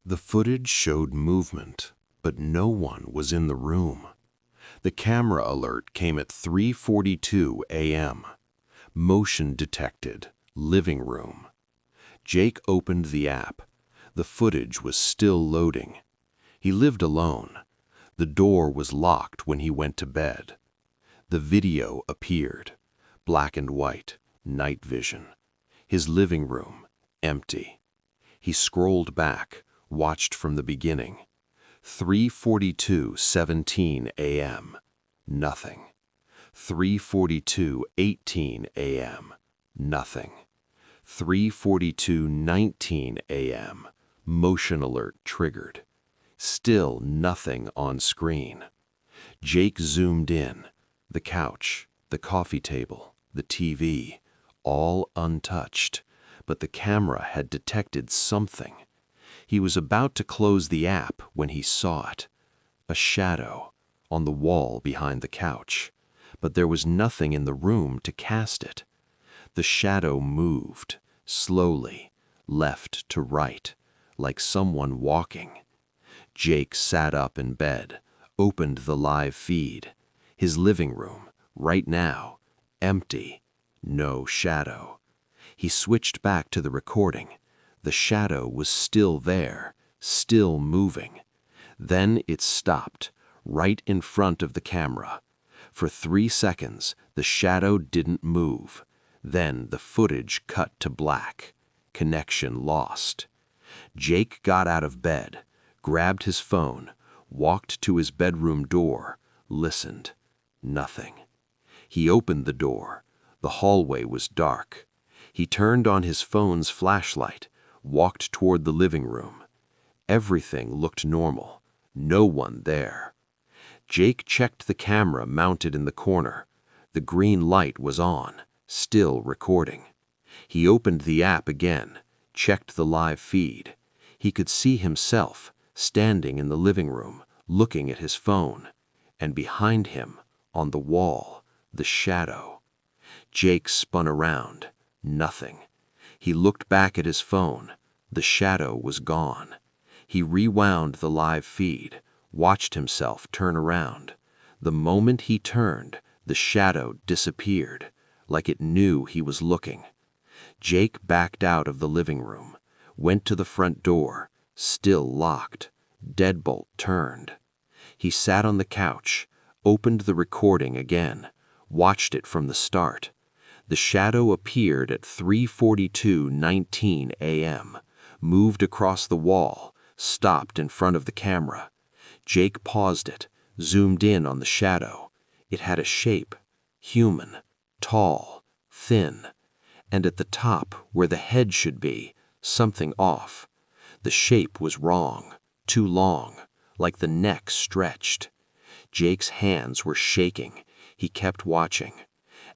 The footage showed movement, but no one was in the room. The camera alert came at 3:42 a.m. Motion detected, living room. Jake opened the app. The footage was still loading. He lived alone. The door was locked when he went to bed. The video appeared. Black and white, night vision. His living room, empty. He scrolled back, watched from the beginning. 3:42:17 a.m. Nothing. 3:42:18 a.m. Nothing. 3:42:19 a.m. Motion alert triggered. Still nothing on screen. Jake zoomed in. The couch, the coffee table, the TV, all untouched, but the camera had detected something. He was about to close the app when he saw it. A shadow on the wall behind the couch, but there was nothing in the room to cast it. The shadow moved, slowly, left to right, like someone walking. Jake sat up in bed, opened the live feed. His living room, right now, empty, no shadow. He switched back to the recording. The shadow was still there, still moving. Then it stopped, right in front of the camera. For 3 seconds, the shadow didn't move. Then the footage cut to black. Connection lost. Jake got out of bed, grabbed his phone, walked to his bedroom door, listened. Nothing. He opened the door. The hallway was dark. He turned on his phone's flashlight, walked toward the living room. Everything looked normal. No one there. Jake checked the camera mounted in the corner. The green light was on, still recording. He opened the app again, checked the live feed. He could see himself, standing in the living room, looking at his phone. And behind him, on the wall, the shadow. Jake spun around. Nothing. He looked back at his phone. The shadow was gone. He rewound the live feed, watched himself turn around. The moment he turned, the shadow disappeared, like it knew he was looking. Jake backed out of the living room, went to the front door, still locked. Deadbolt turned. He sat on the couch, opened the recording again, watched it from the start. The shadow appeared at 3:42:19 a.m., moved across the wall, stopped in front of the camera. Jake paused it, zoomed in on the shadow. It had a shape, human, tall, thin, and at the top, where the head should be, something off. The shape was wrong, too long, like the neck stretched. Jake's hands were shaking. He kept watching.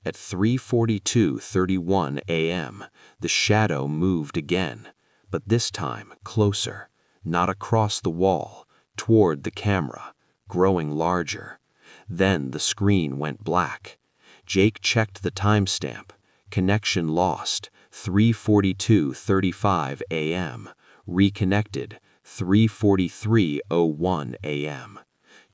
At 3:42:31 a.m., the shadow moved again, but this time closer, not across the wall, toward the camera, growing larger. Then the screen went black. Jake checked the timestamp. Connection lost, 3:42:35 a.m. Reconnected, 3:43:01 a.m.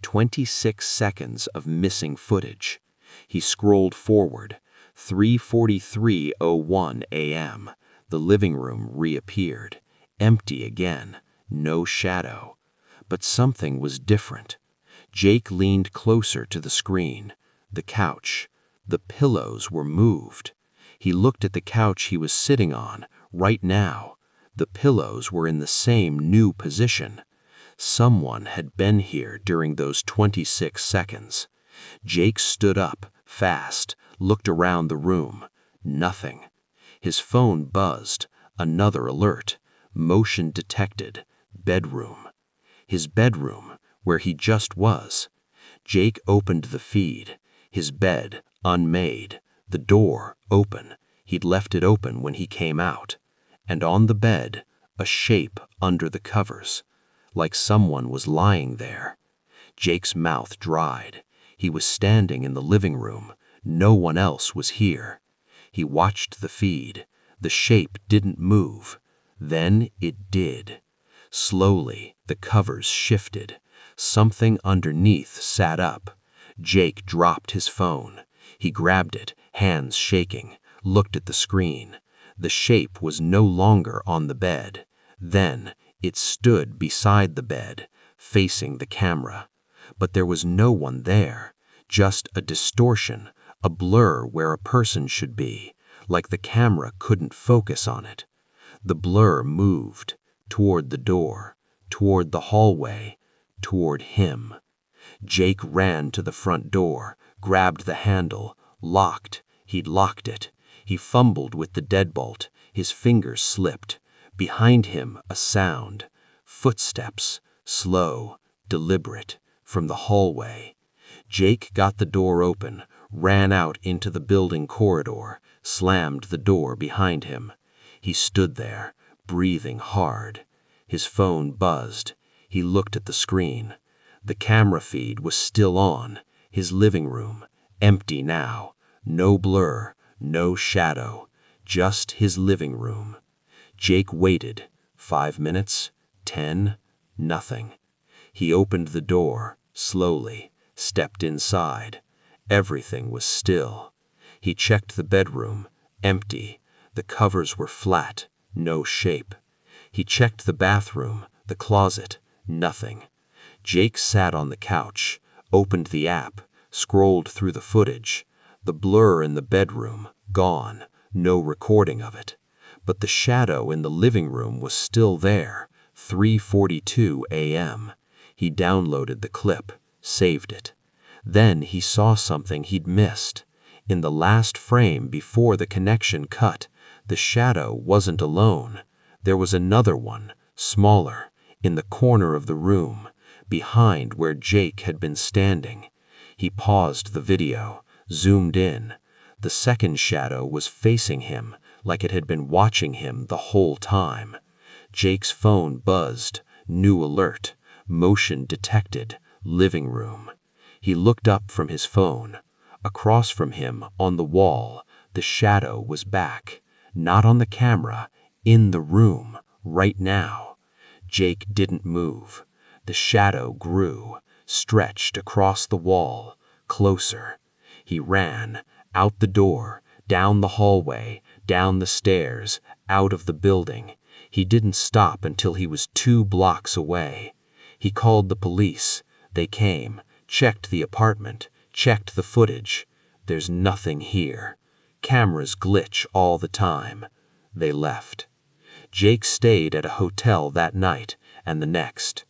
26 seconds of missing footage. He scrolled forward. 3:43:01 a.m. The living room reappeared. Empty again. No shadow. But something was different. Jake leaned closer to the screen. The couch. The pillows were moved. He looked at the couch he was sitting on, right now. The pillows were in the same new position. Someone had been here during those 26 seconds. Jake stood up, fast, looked around the room. Nothing. His phone buzzed. Another alert. Motion detected. Bedroom. His bedroom, where he just was. Jake opened the feed. His bed, unmade. The door, open. He'd left it open when he came out. And on the bed, a shape under the covers, like someone was lying there. Jake's mouth dried. He was standing in the living room. No one else was here. He watched the feed. The shape didn't move. Then it did. Slowly, the covers shifted. Something underneath sat up. Jake dropped his phone. He grabbed it, hands shaking, looked at the screen. The shape was no longer on the bed. Then, it stood beside the bed, facing the camera. But there was no one there, just a distortion, a blur where a person should be, like the camera couldn't focus on it. The blur moved, toward the door, toward the hallway, toward him. Jake ran to the front door, grabbed the handle, locked. He'd locked it. He fumbled with the deadbolt. His fingers slipped. Behind him, a sound. Footsteps, slow, deliberate, from the hallway. Jake got the door open, ran out into the building corridor, slammed the door behind him. He stood there, breathing hard. His phone buzzed. He looked at the screen. The camera feed was still on. His living room, empty now. No blur, no shadow, just his living room. Jake waited. 5 minutes, 10, nothing. He opened the door, slowly, stepped inside. Everything was still. He checked the bedroom, empty. The covers were flat, no shape. He checked the bathroom, the closet, nothing. Jake sat on the couch, opened the app, scrolled through the footage. The blur in the bedroom, gone, no recording of it. But the shadow in the living room was still there, 3:42 a.m. He downloaded the clip, saved it. Then he saw something he'd missed. In the last frame before the connection cut, the shadow wasn't alone. There was another one, smaller, in the corner of the room, behind where Jake had been standing. He paused the video, zoomed in. The second shadow was facing him, like it had been watching him the whole time. Jake's phone buzzed, new alert, motion detected, living room. He looked up from his phone. Across from him, on the wall, the shadow was back. Not on the camera, in the room, right now. Jake didn't move. The shadow grew, stretched across the wall, closer. He ran, out the door, down the hallway, down the stairs, out of the building. He didn't stop until he was 2 blocks away. He called the police. They came, checked the apartment, checked the footage. There's nothing here. Cameras glitch all the time. They left. Jake stayed at a hotel that night and the next.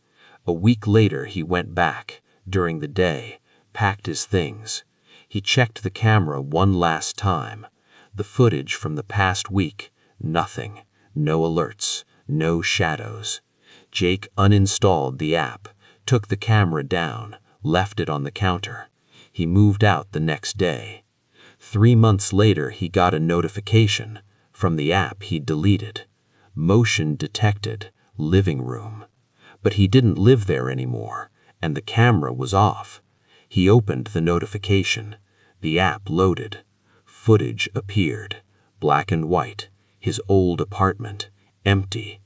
A week later he went back, during the day, packed his things. He checked the camera one last time. The footage from the past week, nothing. No alerts, no shadows. Jake uninstalled the app, took the camera down, left it on the counter. He moved out the next day. 3 months later he got a notification from the app he'd deleted. Motion detected, living room. But he didn't live there anymore, and the camera was off. He opened the notification. The app loaded. Footage appeared, black and white, his old apartment, empty.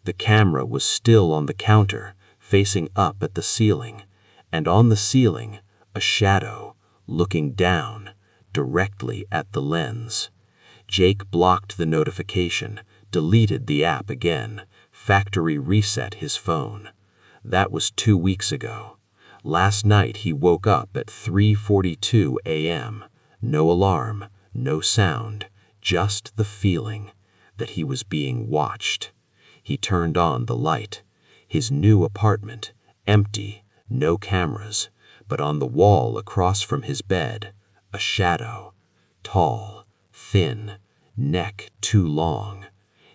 The camera was still on the counter, facing up at the ceiling, and on the ceiling, a shadow, looking down, directly at the lens. Jake blocked the notification, deleted the app again, factory reset his phone. That was 2 weeks ago. Last night he woke up at 3:42 a.m. No alarm, no sound, just the feeling that he was being watched. He turned on the light. His new apartment, empty, no cameras, but on the wall across from his bed, a shadow, tall, thin, neck too long.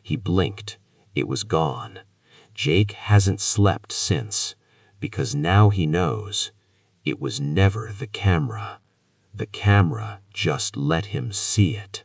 He blinked. It was gone. Jake hasn't slept since, because now he knows it was never the camera. The camera just let him see it.